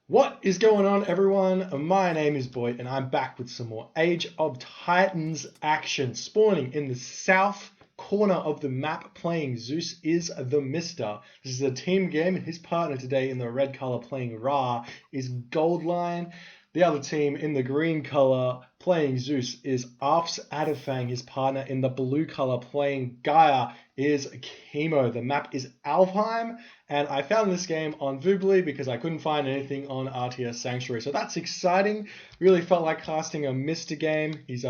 What is going on, everyone? My name is Boyd, and I'm back with some more Age of Titans action. Spawning in the south corner of the map, playing Zeus is TheMista. This is a team game, and his partner today in the red color playing Ra is Goldline. The other team in the green color playing Zeus is Adhafang. His partner in the blue color playing Gaia is Kimo. The map is Alfheim, and I found this game on Voobly because I couldn't find anything on RTS Sanctuary. So that's exciting. Really felt like casting a Mr. game. He's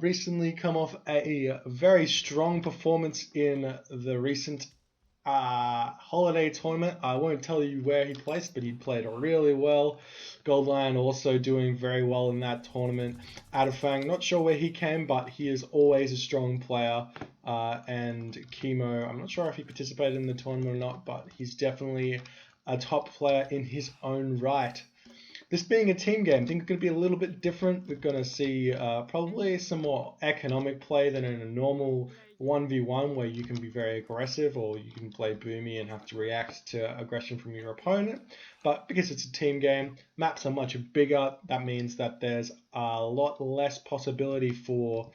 recently come off a very strong performance in the recent holiday tournament. I won't tell you where he placed, but he played really well. Goldline also doing very well in that tournament. Adhafang, not sure where he came, but he is always a strong player. And Kimo, I'm not sure if he participated in the tournament or not, but he's definitely a top player in his own right. This being a team game, I think it's going to be a little bit different. We're going to see probably some more economic play than in a normal 1v1 where you can be very aggressive or you can play boomy and have to react to aggression from your opponent. But because it's a team game, maps are much bigger. That means that there's a lot less possibility for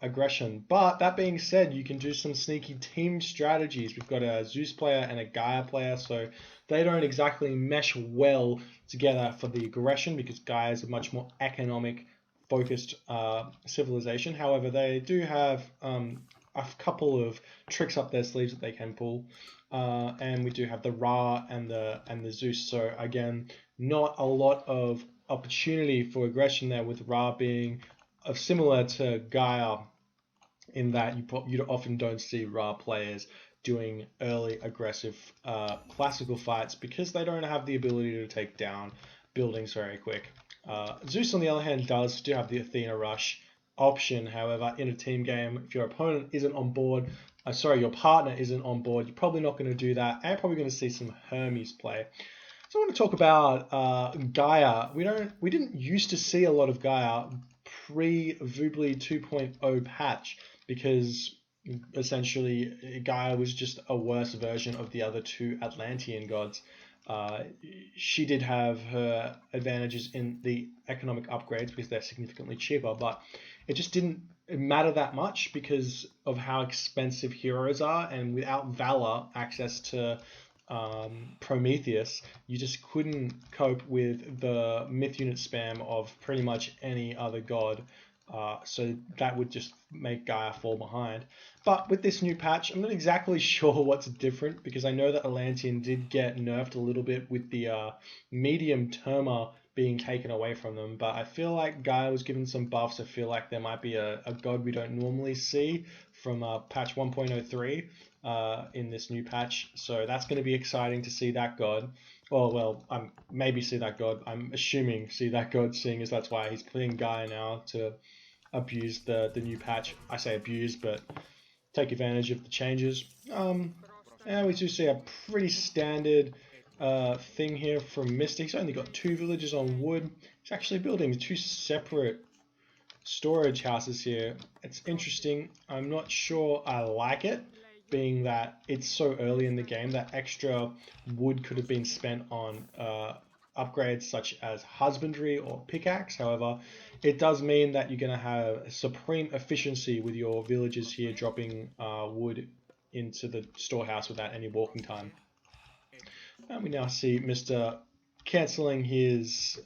aggression. But that being said, you can do some sneaky team strategies. We've got a Zeus player and a Gaia player, so they don't exactly mesh well together for the aggression because Gaia is a much more economic focused civilization. However, they do have a couple of tricks up their sleeves that they can pull. And we do have the Ra and the Zeus. So again, not a lot of opportunity for aggression there, with Ra being similar to Gaia in that you often don't see Ra players doing early aggressive classical fights because they don't have the ability to take down buildings very quick. Zeus, on the other hand, does still have the Athena Rush option. However, in a team game, if your opponent isn't on board, your partner isn't on board, you're probably not going to do that, and probably going to see some Hermes play. So I want to talk about Gaia. We didn't used to see a lot of Gaia pre-Voobly 2.0 patch because essentially Gaia was just a worse version of the other two Atlantean gods. She did have her advantages in the economic upgrades because they're significantly cheaper, but it just didn't matter that much because of how expensive heroes are, and without Valor access to Prometheus, you just couldn't cope with the myth unit spam of pretty much any other god. So that would just make Gaia fall behind. But with this new patch, I'm not exactly sure what's different because I know that Atlantean did get nerfed a little bit with the medium Terma being taken away from them. But I feel like Gaia was given some buffs. I feel like there might be a god we don't normally see from patch 1.03 in this new patch. So that's going to be exciting to see that god. Maybe see that god. I'm assuming see that god, seeing as that's why he's playing Gaia now to abuse the new patch. I say abuse, but take advantage of the changes. And we do see a pretty standard thing here from Mystic. He's only got 2 villages on wood. He's actually building 2 separate storage houses here. It's interesting. I'm not sure I like it, being that it's so early in the game that extra wood could have been spent on upgrades such as husbandry or pickaxe. However, it does mean that you're going to have supreme efficiency with your villagers here dropping wood into the storehouse without any walking time. And we now see Mr. cancelling his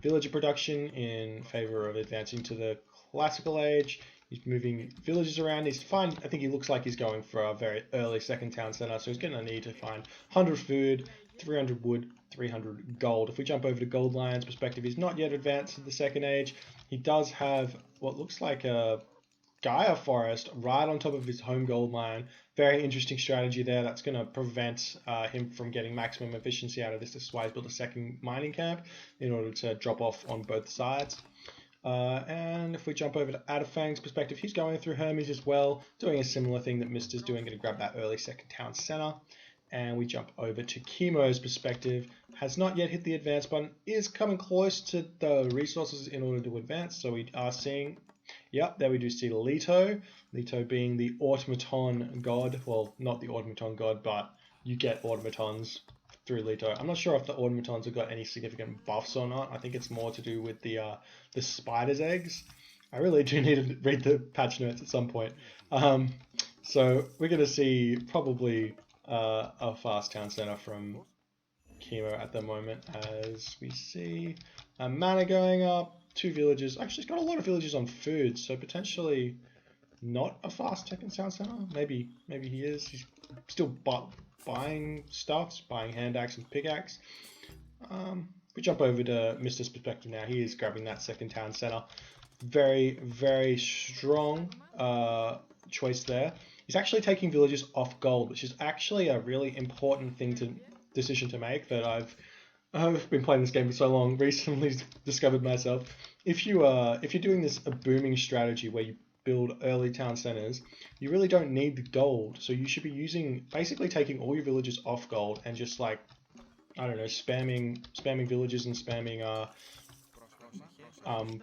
villager production in favor of advancing to the classical age. He's moving villages around. He's fine. I think he looks like he's going for a very early second town center. So he's going to need to find 100 food, 300 wood, 300 gold. If we jump over to Goldline's perspective, he's not yet advanced to the second age. He does have what looks like a Gaia forest right on top of his home gold mine. Very interesting strategy there. That's going to prevent him from getting maximum efficiency out of this. This is why he's built a second mining camp in order to drop off on both sides. And if we jump over to Adhafang's perspective, he's going through Hermes as well, doing a similar thing that Mister's doing, going to grab that early second town center. And we jump over to Kimo's perspective, has not yet hit the advance button, is coming close to the resources in order to advance. So we are seeing, yep, there we do see Leto. Leto being the automaton god. Well, not the automaton god, but you get automatons through Leto. I'm not sure if the automatons have got any significant buffs or not. I think it's more to do with the spider's eggs. I really do need to read the patch notes at some point. So we're going to see probably a fast town center from Kimo at the moment, as we see mana going up, 2 villages. Actually, he's got a lot of villages on food, so potentially not a fast town center. Maybe he is. He's still buying stuff, buying hand axe and pickaxe. We jump over to Mister's perspective now. He is grabbing that second town center. Very, very strong choice there. He's actually taking villages off gold, which is actually a really important decision to make that I've been playing this game for so long. Recently discovered myself. If you're doing this a booming strategy where you build early town centers, you really don't need the gold. So you should be basically taking all your villages off gold and just like, I don't know, spamming villages and spamming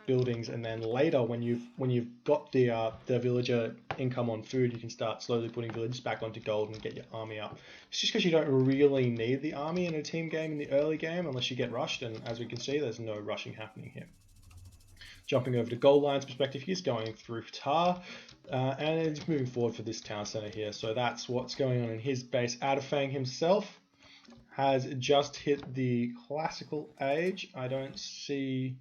buildings, and then later when you've got the villager income on food, you can start slowly putting villages back onto gold and get your army up. It's just because you don't really need the army in a team game in the early game unless you get rushed, and as we can see, there's no rushing happening here. Jumping over to Gold Lion's perspective, he's going through Tar, and he's moving forward for this town center here. So that's what's going on in his base. Adhafang himself has just hit the classical age. I don't see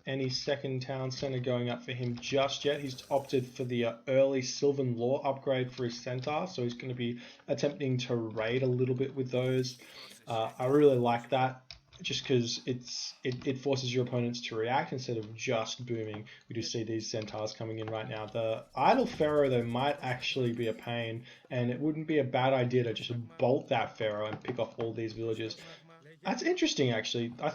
any second town center going up for him just yet. He's opted for the early Sylvan Law upgrade for his centaur, so he's going to be attempting to raid a little bit with those. I really like that, just because it forces your opponents to react instead of just booming. We do see these centaurs coming in right now. The idle pharaoh though might actually be a pain, and it wouldn't be a bad idea to just bolt that pharaoh and pick off all these villages. That's interesting, actually. I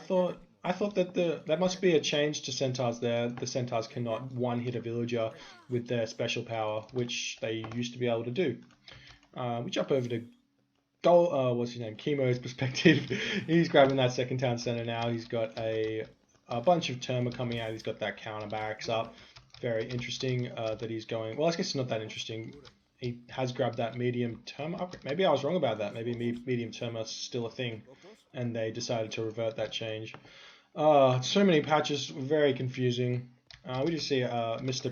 thought that that must be a change to centaurs there. The centaurs cannot one-hit a villager with their special power, which they used to be able to do. We jump over to what's his name? Kimo's perspective. He's grabbing that second town center now. He's got a bunch of Terma coming out. He's got that counter barracks up. Very interesting that he's going. Well, I guess it's not that interesting. He has grabbed that medium Terma upgrade. Maybe I was wrong about that. Maybe medium Terma is still a thing, and they decided to revert that change. So many patches, very confusing. We just see Mr.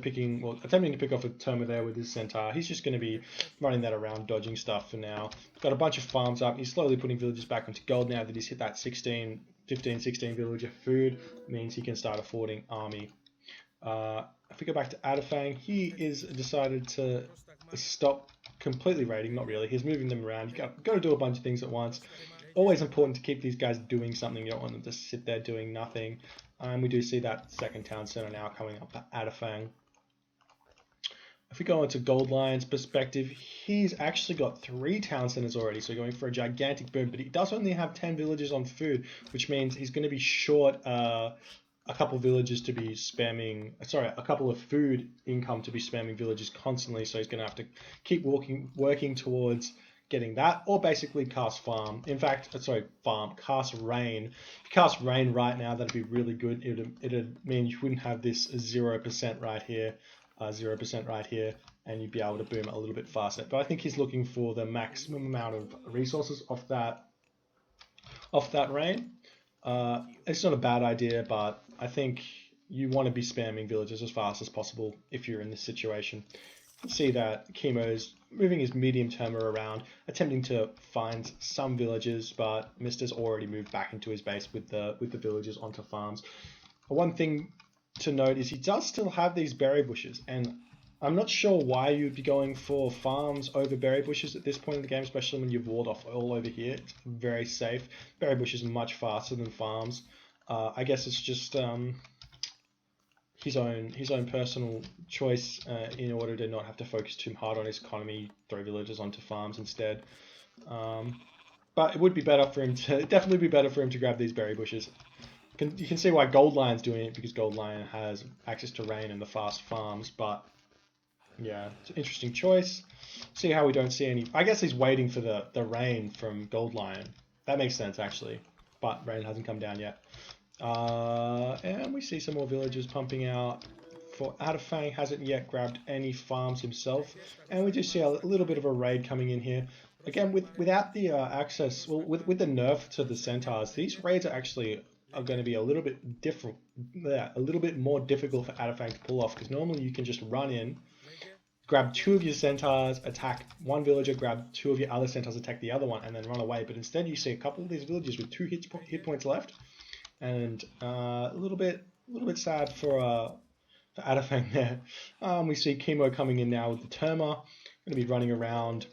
attempting to pick off a Terma there with his centaur. He's just going to be running that around, dodging stuff for now. Got a bunch of farms up. He's slowly putting villages back into gold now that he's hit that 15, 16 villager food. Means he can start affording army. If we go back to Adhafang, he is decided to stop completely raiding. Not really. He's moving them around. You got to do a bunch of things at once. Always important to keep these guys doing something. You don't want them to sit there doing nothing. And we do see that second town center now coming up at Adhafang. If we go into Gold Lion's perspective, he's actually got 3 town centers already, so going for a gigantic boom, but he does only have 10 villages on food, which means he's going to be short a couple villages to be spamming, a couple of food income to be spamming villages constantly, so he's going to have to keep working towards getting that, or basically cast farm. In fact, cast rain. If you cast rain right now, that'd be really good. It'd mean you wouldn't have this 0% right here, 0% right here, and you'd be able to boom a little bit faster. But I think he's looking for the maximum amount of resources off that rain. It's not a bad idea, but I think you want to be spamming villages as fast as possible if you're in this situation. You can see that Kimo's moving his medium Terma around, attempting to find some villages, but Mister's already moved back into his base with the villagers onto farms. One thing to note is he does still have these berry bushes, and I'm not sure why you'd be going for farms over berry bushes at this point in the game, especially when you've walled off all over here. It's very safe. Berry bushes are much faster than farms. I guess it's just his own personal choice in order to not have to focus too hard on his economy, throw villagers onto farms instead. But it would be better for him to definitely be better for him to grab these berry bushes. You can see why Gold Lion's doing it, because Gold Lion has access to rain and the fast farms. But yeah, it's an interesting choice. See how we don't see any. I guess he's waiting for the rain from Gold Lion. That makes sense actually, but rain hasn't come down yet. And we see some more villagers pumping out. For Adhafang hasn't yet grabbed any farms himself, and we do see a little bit of a raid coming in here. again, without the access, well, with the nerf to the centaurs, these raids are going to be a little bit different, yeah, a little bit more difficult for Adhafang to pull off, because normally you can just run in, grab 2 of your centaurs, attack one villager, grab 2 of your other centaurs, attack the other one, and then run away. But instead, you see a couple of these villagers with 2 hit points left, and a little bit sad for Adhafang there. We see Kimo coming in now with the Terma, going to be running around.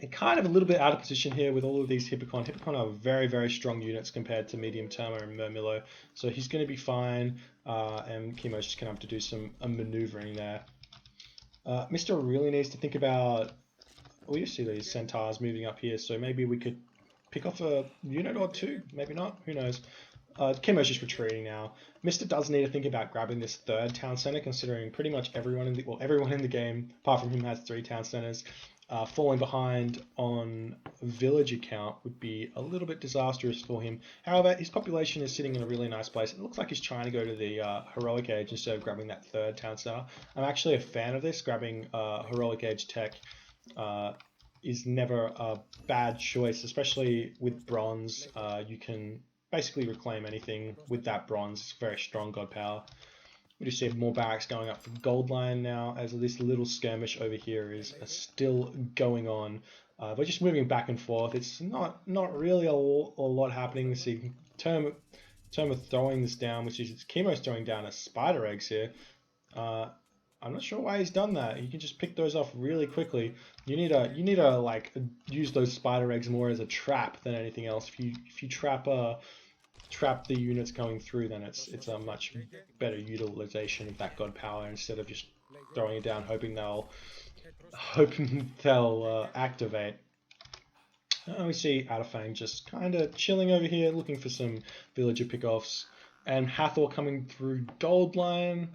And kind of a little bit out of position here with all of these Hippocon. Hippocon are very, very strong units compared to Medium Terma and Murmillo. So he's going to be fine, and Kimo's just going to have to do some maneuvering there. Mr. really needs to think about... We see these centaurs moving up here, so maybe we could pick off a unit or 2. Maybe not. Who knows? Kimo's just retreating now. Mr. does need to think about grabbing this 3rd town center, considering pretty much everyone in the game, apart from him, has 3 town centers. Falling behind on villager count would be a little bit disastrous for him. However, his population is sitting in a really nice place. It looks like he's trying to go to the heroic age instead of grabbing that 3rd town center. I'm actually a fan of this. Grabbing heroic age tech is never a bad choice, especially with bronze. You can basically reclaim anything with that bronze. It's very strong god power. We just see more barracks going up for Gold Lion now, as this little skirmish over here is still going on. We're just moving back and forth. It's not really a lot happening. We see Terma throwing this down, which is Kimo's throwing down a spider eggs here. I'm not sure why he's done that. He can just pick those off really quickly. You need to like use those spider eggs more as a trap than anything else. If you trap the units going through, then it's a much better utilization of that god power instead of just throwing it down hoping they'll activate. We see Adhafang just kind of chilling over here, looking for some villager pickoffs, and Hathor coming through Gold Lion.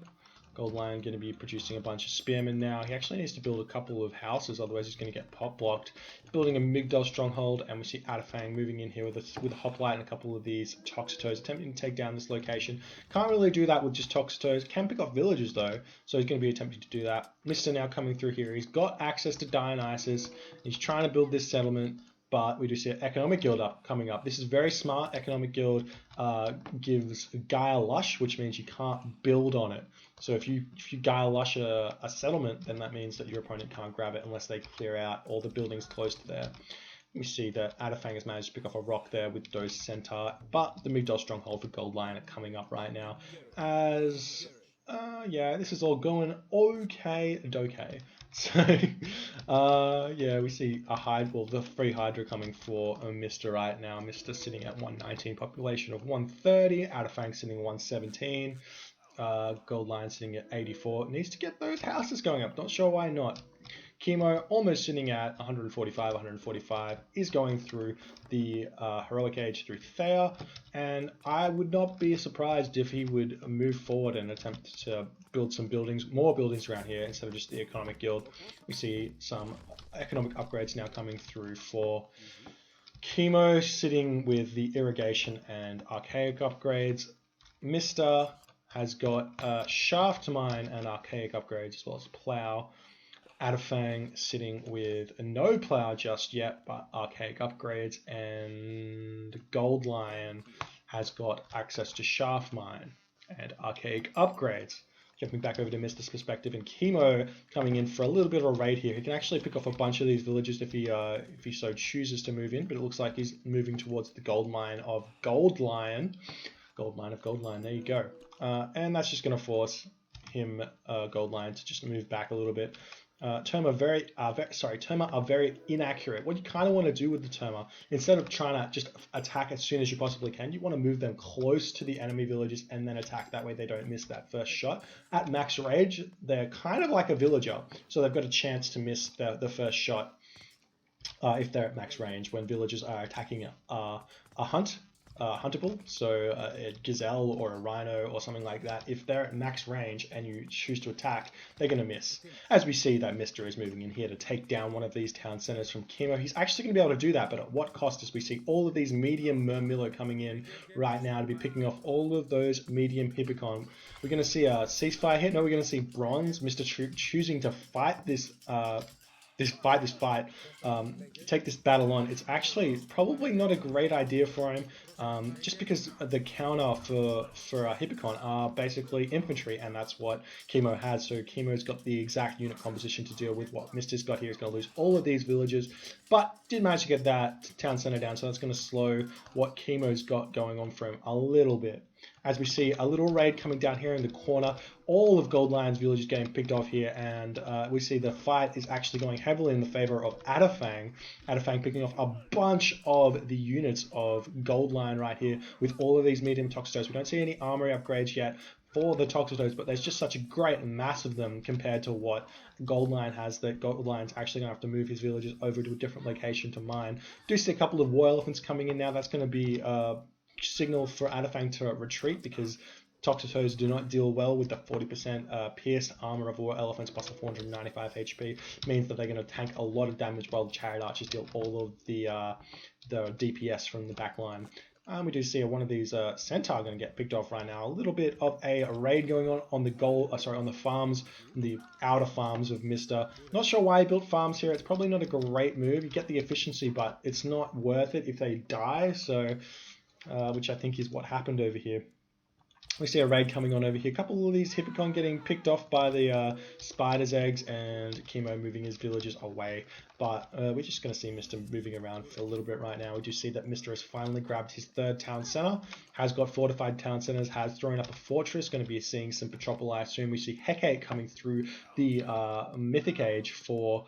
Gold Lion going to be producing a bunch of spearmen now. He actually needs to build a couple of houses, otherwise he's going to get pop blocked. He's building a Migdol stronghold, and we see Adhafang moving in here with a hoplite and a couple of these Toxotos, attempting to take down this location. Can't really do that with just Toxotos. Can pick off villagers though, so he's going to be attempting to do that. Mr. now coming through here. He's got access to Dionysus. He's trying to build this settlement, but we do see an economic guild coming up. This is very smart. Economic guild gives Gaia Lush, which means you can't build on it. So if you Gaia Lush a settlement, then that means that your opponent can't grab it unless they clear out all the buildings close to there. We see that Adhafang has managed to pick off a rock there with those centaur, but the Migdol stronghold for Gold Lion are coming up right now. As yeah, this is all going okay. So yeah, we see the free Hydra coming for Mr. right now. Mr. sitting at 119, population of 130. Adhafang sitting at 117. Gold Lion sitting at 84. Needs to get those houses going up. Not sure why not. Kimo almost sitting at 145, is going through the heroic age through Thea, and I would not be surprised if he would move forward and attempt to build some more buildings around here instead of just the economic guild. We see some economic upgrades now coming through for Kimo, sitting with the irrigation and archaic upgrades. Mr. has got shaft mine and archaic upgrades as well as plow. Adhafang sitting with no plow just yet, but archaic upgrades, and Gold Lion has got access to shaft mine and archaic upgrades. Jumping back over to Mr.'s perspective, and Kimo coming in for a little bit of a raid here. He can actually pick off a bunch of these villages if he so chooses to move in, but it looks like he's moving towards the gold mine of Gold Lion. Gold mine of Gold Lion, there you go. And that's just going to force him, Gold Lion, to just move back a little bit. Terma are very inaccurate. What you kind of want to do with the Terma, instead of trying to just attack as soon as you possibly can, you want to move them close to the enemy villages and then attack. That way they don't miss that first shot. At max range, they're kind of like a villager, so they've got a chance to miss the first shot if they're at max range when villagers are attacking a huntable, so a gazelle or a rhino or something like that. If they're at max range and you choose to attack, they're going to miss. As we see that Mr. is moving in here to take down one of these town centers from Kimo. He's actually going to be able to do that, but at what cost? As we see all of these medium Murmillo coming in right now to be picking off all of those medium Hippocon. We're going to see a ceasefire hit. No, we're going to see bronze. Mr. choosing to fight this this fight, take this battle on, it's actually probably not a great idea for him, just because the counter for Hippocon are basically infantry, and that's what Kimo has. So Kimo's got the exact unit composition to deal with what Mista's got here. He's going to lose all of these villages, but did manage to get that town center down, so that's going to slow what Kimo's got going on for him a little bit. As we see a little raid coming down here in the corner, all of Gold Lion's villages getting picked off here, and we see the fight is actually going heavily in the favor of Adhafang. Adhafang picking off a bunch of the units of Gold Lion right here with all of these medium Toxotoes. We don't see any armory upgrades yet for the Toxotoes, but there's just such a great mass of them compared to what Gold Lion has, that Gold Lion's actually going to have to move his villages over to a different location to mine. Do see a couple of War Elephants coming in now. That's going to be signal for Adhafang to retreat, because Toxotoes do not deal well with the 40% pierced armor of War Elephants plus the 495 HP. Means that they're going to tank a lot of damage while the Chariot Archers deal all of the DPS from the back line. We do see one of these Centaur going to get picked off right now. A little bit of a raid going on the on the farms, the outer farms of Mista. Not sure why he built farms here. It's probably not a great move. You get the efficiency, but it's not worth it if they die. So, which I think is what happened over here. We see a raid coming on over here. A couple of these Hippocon getting picked off by the spider's eggs, and Kimo moving his villagers away. But we're just going to see Mista moving around for a little bit right now. We do see that Mista has finally grabbed his third town center, has got fortified town centers, has thrown up a fortress, going to be seeing some Petropoli soon. We see Hecate coming through the Mythic Age for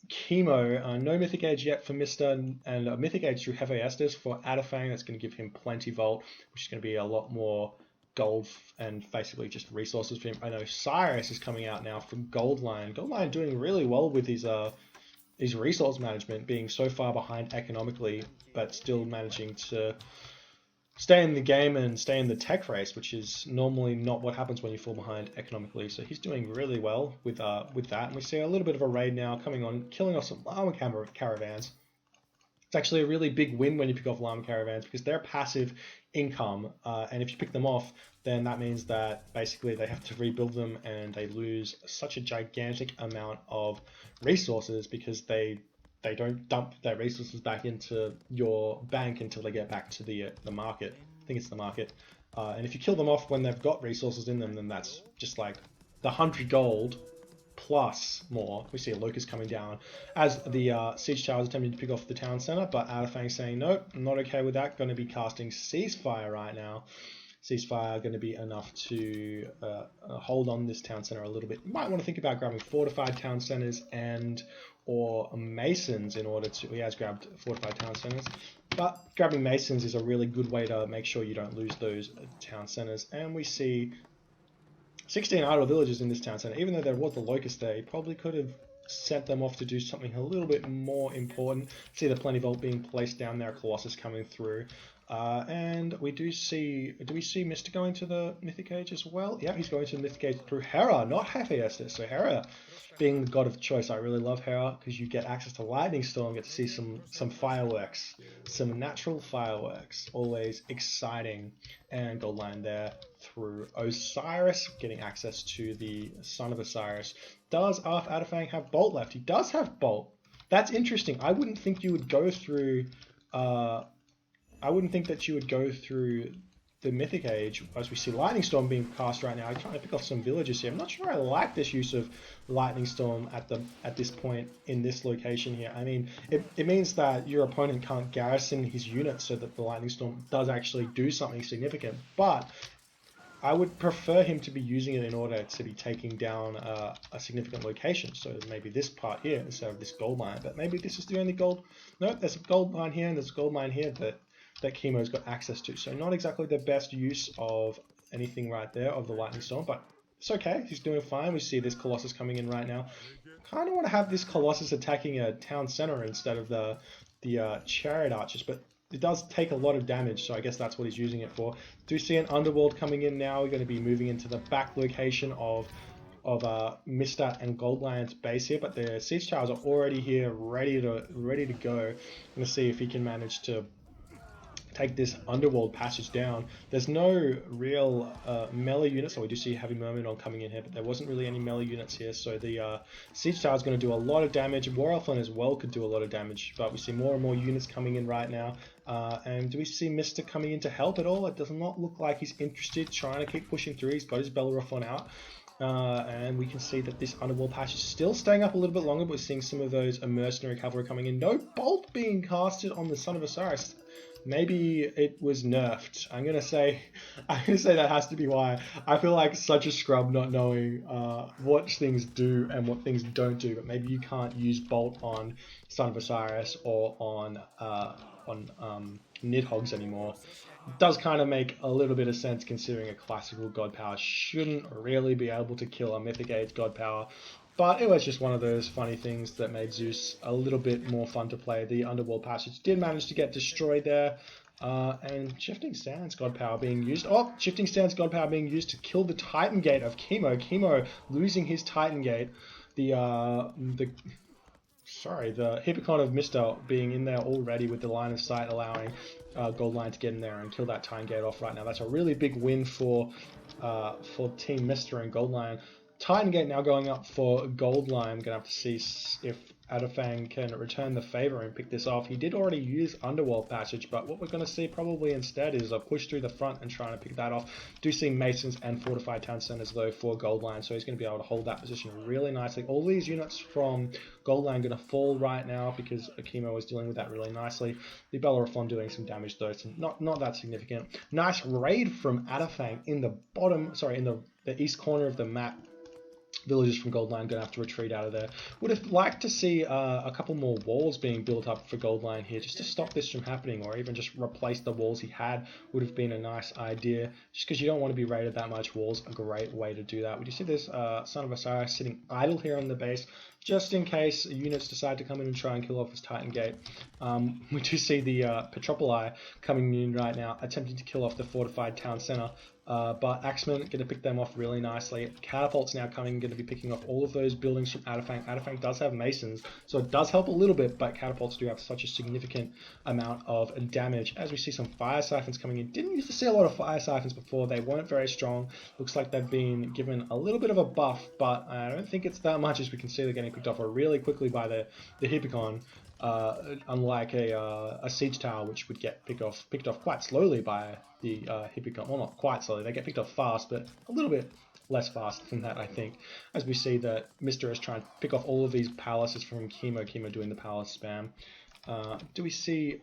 Kimo. No Mythic Age yet for Mista, and a Mythic Age through Hephaestus for Adhafang. That's going to give him plenty Vault, which is going to be a lot more gold and basically just resources for him. I know Cyrus is coming out now from Gold Lion. Gold Lion doing really well with his resource management, being so far behind economically, but still managing to stay in the game and stay in the tech race, which is normally not what happens when you fall behind economically. So he's doing really well with that. And we see a little bit of a raid now coming on, killing off some llama caravans. It's actually a really big win when you pick off llama caravans, because they're passive income, and if you pick them off, then that means that basically they have to rebuild them, and they lose such a gigantic amount of resources, because they don't dump their resources back into your bank until they get back to the market. I think it's the market. And if you kill them off when they've got resources in them, then that's just like the 100 gold plus more. We see a Locust coming down as the Siege Tower is attempting to pick off the town center, but Adhafang saying, nope, I'm not okay with that. Going to be casting Ceasefire right now. Ceasefire going to be enough to hold on this town center a little bit. You might want to think about grabbing fortified town centers and or masons in order to... He has grabbed fortified town centers, but grabbing masons is a really good way to make sure you don't lose those town centers. And we see 16 idle villages in this town center. Even though there was the Locust there, he probably could have sent them off to do something a little bit more important. See the Plenty Vault being placed down there, Colossus coming through. And we do we see Mista going to the Mythic Age as well? Yeah, he's going to the Mythic Age through Hera, not Hephaestus. So Hera being the god of choice. I really love Hera because you get access to Lightning Storm, get to see some fireworks, some natural fireworks. Always exciting. And Gold Lion there through Osiris, getting access to the son of Osiris. Does Adhafang have Bolt left? He does have Bolt. That's interesting. I wouldn't think you would go through... I wouldn't think that you would go through the Mythic Age, as we see Lightning Storm being cast right now. I'm trying to pick off some villages here. I'm not sure I like this use of Lightning Storm at this point in this location here. I mean, it means that your opponent can't garrison his units so that the Lightning Storm does actually do something significant, but I would prefer him to be using it in order to be taking down a significant location. So maybe this part here instead of this gold mine, but maybe this is the only gold. No, there's a gold mine here and there's a gold mine here that Kimo's got access to. So not exactly the best use of anything right there of the Lightning Storm, but it's okay. He's doing fine. We see this Colossus coming in right now. Kind of want to have this Colossus attacking a town center instead of the Chariot Archers, but it does take a lot of damage, so I guess that's what he's using it for. Do see an Underworld coming in now. We're going to be moving into the back location of Mista and Gold Lion's base here, but the Siege Towers are already here, ready to go. I'm going to see if he can manage to take this underworld passage down. There's no real melee units, so we do see Heavy Myrmidon coming in here, but there wasn't really any melee units here, so the Siege Tower is going to do a lot of damage. War Elflin as well could do a lot of damage, but we see more and more units coming in right now. And do we see Mr. coming in to help at all? It does not look like he's interested, trying to keep pushing through. He's got his Bellerophon out. And we can see that this underworld passage is still staying up a little bit longer, but we're seeing some of those mercenary cavalry coming in. No bolt being casted on the Son of Osiris. Maybe it was nerfed. I'm gonna say that has to be why. I feel like such a scrub not knowing what things do and what things don't do. But maybe you can't use bolt on Son of Osiris or on Nidhogg's anymore. It does kind of make a little bit of sense considering a classical god power shouldn't really be able to kill a mythic age god power. But it was just one of those funny things that made Zeus a little bit more fun to play. The Underworld Passage did manage to get destroyed there. And Shifting Sands God Power being used. Oh, Shifting Sands God Power being used to kill the Titan Gate of Kimo. Kimo losing his Titan Gate. The Hippocon of Mr. being in there already with the line of sight, allowing Goldline to get in there and kill that Titan Gate off right now. That's a really big win for Team Mr. and Goldline. Titan Gate now going up for Goldline. I'm going to have to see if Adhafang can return the favor and pick this off. He did already use Underworld Passage, but what we're going to see probably instead is a push through the front and trying to pick that off. Do see Masons and Fortified Town Centers though for Goldline, so he's going to be able to hold that position really nicely. All these units from Goldline going to fall right now because Kimo is dealing with that really nicely. The Bellerophon doing some damage though, so not that significant. Nice raid from Adhafang in the the east corner of the map. Villagers from Goldline going to have to retreat out of there. Would have liked to see a couple more walls being built up for Goldline here just to stop this from happening, or even just replace the walls he had would have been a nice idea. Just because you don't want to be raided that much, walls a great way to do that. We do see this Son of Osiris sitting idle here on the base, just in case units decide to come in and try and kill off his Titan Gate. We do see the Petropoli coming in right now, attempting to kill off the fortified town center. But Axemen going to pick them off really nicely. Catapults now coming, going to be picking off all of those buildings from Adhafang. Adhafang does have Masons, so it does help a little bit, but Catapults do have such a significant amount of damage. As we see some Fire Siphons coming in. Didn't used to see a lot of Fire Siphons before. They weren't very strong. Looks like they've been given a little bit of a buff, but I don't think it's that much. As we can see, they're getting picked off really quickly by the Hippocon. Unlike a siege tower, which would get picked off quite slowly by the Hippocon. Well, not quite slowly. They get picked off fast, but a little bit less fast than that, I think. As we see that Mr. is trying to pick off all of these palaces from Kimo. Kimo doing the palace spam. Do we see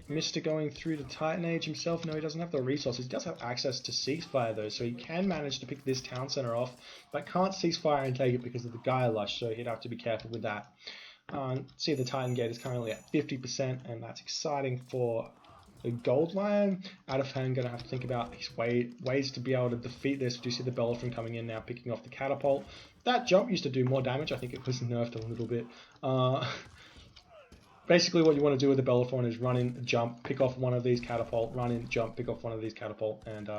Mr. going through the Titan Age himself? No, he doesn't have the resources. He does have access to ceasefire though, so he can manage to pick this town center off, but can't ceasefire and take it because of the Gaia Lush, so he'd have to be careful with that. See the Titan Gate is currently at 50%, and that's exciting for the Gold Lion. Adhafang going to have to think about his ways to be able to defeat this. We do see the Bellerophon coming in now, picking off the Catapult. That jump used to do more damage. I think it was nerfed a little bit. Basically what you want to do with the Bellerophon is run in, jump, pick off one of these Catapult, run in, jump, pick off one of these Catapult, and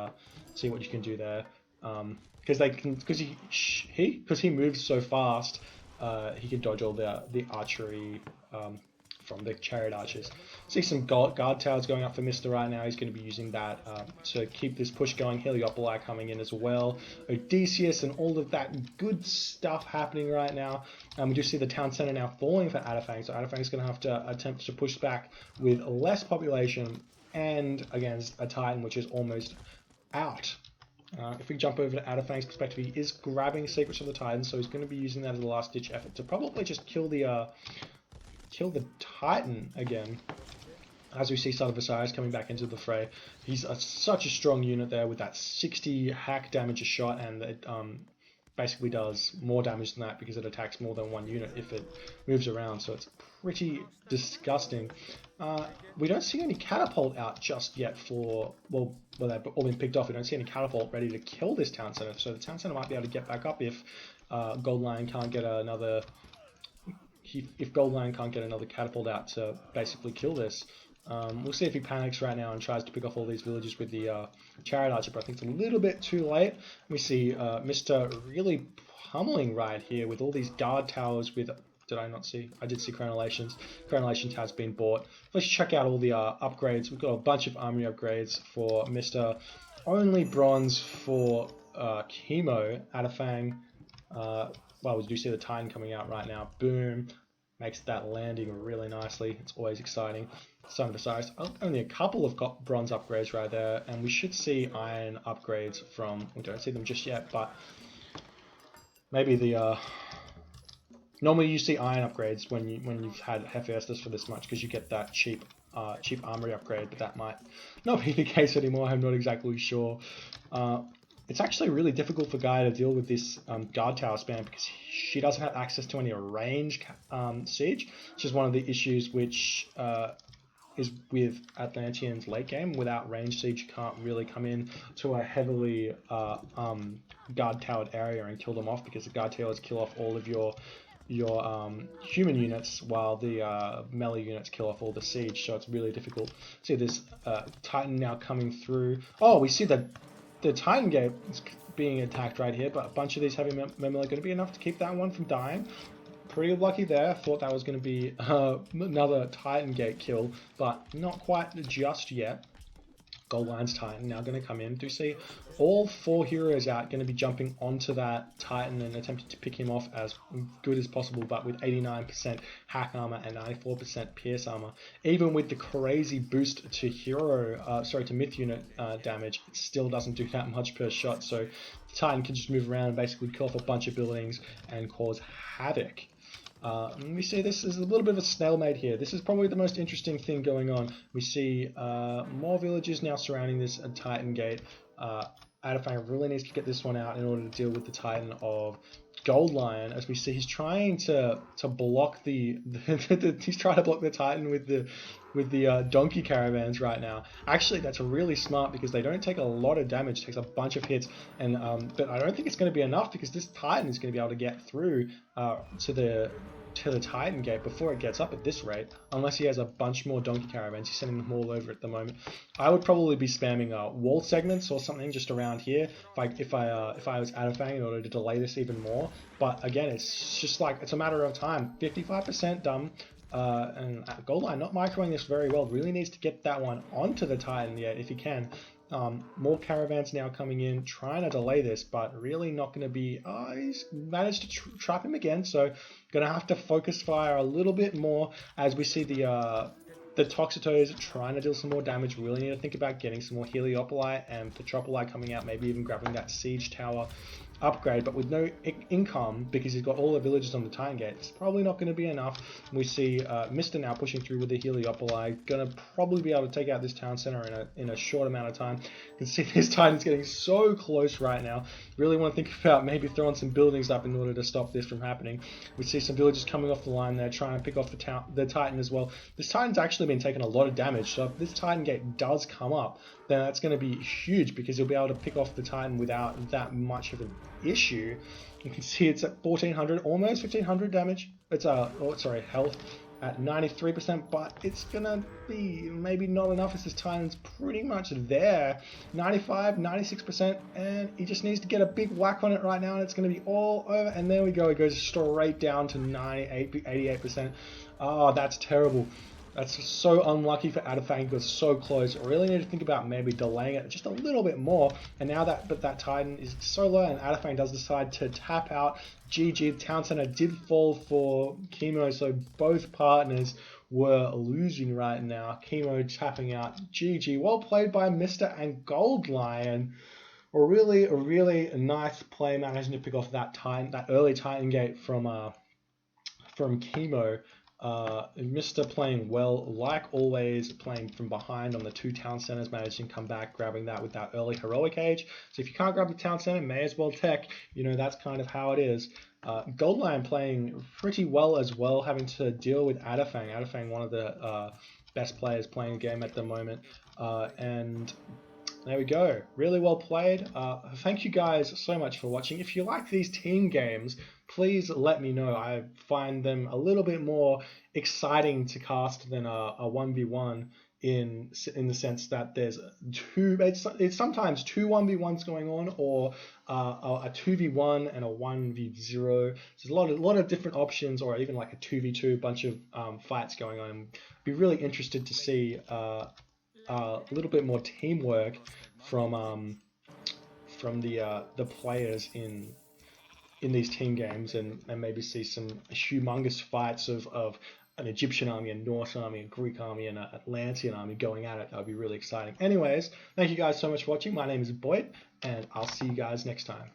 see what you can do there. Because he moves so fast. He can dodge all the archery from the chariot archers. See some guard towers going up for Mr. right now. He's going to be using that to keep this push going. Heliopoli coming in as well. Odysseus and all of that good stuff happening right now. We do see the town center now falling for Adhafang. So Adhafang is going to have to attempt to push back with less population and against a Titan, which is almost out. If we jump over to Adhafang's perspective, he is grabbing Secrets of the Titan, so he's going to be using that as a last-ditch effort to probably just kill the Titan again. As we see Son of Osiris coming back into the fray, he's such a strong unit there with that 60 hack damage a shot, and it basically does more damage than that because it attacks more than one unit if it moves around, so it's pretty disgusting. We don't see any Catapult out just yet for, well, they've all been picked off. We don't see any Catapult ready to kill this town center, so the town center might be able to get back up if Goldline can't get another Catapult out to basically kill this. We'll see if he panics right now and tries to pick off all these villages with the chariot archer, but I think it's a little bit too late. We see Mr. really pummeling right here with all these guard towers with did I not see? I did see Crenellations. Crenellations has been bought. Let's check out all the upgrades. We've got a bunch of armory upgrades for Mr. Only bronze for Kimo, Adhafang. Well, we do see the Titan coming out right now. Boom. Makes that landing really nicely. It's always exciting. Some besides, only a couple of bronze upgrades right there, and we should see iron upgrades from. We don't see them just yet, but maybe the. Normally you see iron upgrades when you've had Hephaestus for this much, because you get that cheap armory upgrade, but that might not be the case anymore. I'm not exactly sure. It's actually really difficult for Gaia to deal with this guard tower spam, because she doesn't have access to any range siege, which is one of the issues which is with Atlantean's late game. Without range siege, you can't really come in to a heavily guard towered area and kill them off, because the guard towers kill off all of your human units, while the melee units kill off all the siege. So it's really difficult. See this Titan now coming through. Oh, we see the Titan gate is being attacked right here, but a bunch of these heavy melee are going to be enough to keep that one from dying. Pretty lucky there. Thought that was going to be another Titan gate kill, but not quite just yet. Gold Line's Titan now going to come in. Do see all 4 heroes out going to be jumping onto that Titan and attempting to pick him off as good as possible, but with 89% hack armor and 94% pierce armor. Even with the crazy boost to to myth unit damage, it still doesn't do that much per shot, so the Titan can just move around and basically kill off a bunch of buildings and cause havoc. We see this is a little bit of a stalemate here. This is probably the most interesting thing going on. We see more villages now surrounding this Titan gate. Adhafang really needs to get this one out in order to deal with the Titan of Gold Lion. As we see, he's trying to block he's trying to block the Titan with the donkey caravans right now. Actually, that's really smart, because they don't take a lot of damage. It takes a bunch of hits, and but I don't think it's going to be enough, because this Titan is going to be able to get through to the Titan gate before it gets up at this rate, unless he has a bunch more donkey caravans. He's sending them all over at the moment. I would probably be spamming wall segments or something just around here if I was Adhafang, in order to delay this even more. But again, it's just like, it's a matter of time. 55% done. And Goldline not microing this very well. Really needs to get that one onto the Titan yet if he can. More caravans now coming in, trying to delay this, but really not going to be. He's managed to trap him again, so going to have to focus fire a little bit more, as we see the Toxotos trying to deal some more damage. Really need to think about getting some more Heliopoli and Petropoli coming out, maybe even grabbing that siege tower upgrade, but with no income, because he's got all the villages on the Titan gate, it's probably not going to be enough. We see Mr. now pushing through with the Heliopoli, going to probably be able to take out this town center in a short amount of time. You can see this Titan's getting so close right now. Really want to think about maybe throwing some buildings up in order to stop this from happening. We see some villagers coming off the line there, trying to pick off the Titan as well. This Titan's actually been taking a lot of damage, so if this Titan gate does come up, then that's going to be huge, because you'll be able to pick off the Titan without that much of an issue. You can see it's at 1400, almost 1500 damage. It's health at 93%, but it's gonna be maybe not enough, as this Titan's pretty much there. 95, 96%, and he just needs to get a big whack on it right now, and it's gonna be all over. And there we go, it goes straight down to 98, 88%. Oh, that's terrible. That's so unlucky for Adhafang, because so close. Really need to think about maybe delaying it just a little bit more. And now that Titan is so low, and Adhafang does decide to tap out. GG, the town center did fall for Kimo, so both partners were losing right now. Kimo tapping out. GG, well played by Mr. and Gold Lion. A really nice play, managing to pick off that early Titan gate from Kimo. Mr. playing well, like always, playing from behind on the 2 town centers, managing to come back, grabbing that with that early heroic age. So if you can't grab the town center, may as well tech. You know, that's kind of how it is. Goldline playing pretty well as well, having to deal with Adhafang. Adhafang, one of the best players playing the game at the moment. And there we go. Really well played. Thank you guys so much for watching. If you like these team games, please let me know. I find them a little bit more exciting to cast than a 1v1 in the sense that there's it's sometimes two 1v1s going on, or a 2v1 and a 1v0. So there's a lot of different options, or even like a 2v2, bunch of fights going on. And I'd be really interested to see a little bit more teamwork from the players in these team games, and maybe see some humongous fights of an Egyptian army, a Norse army, a Greek army, and an Atlantean army going at it. That would be really exciting. Anyways, thank you guys so much for watching. My name is Boyd, and I'll see you guys next time.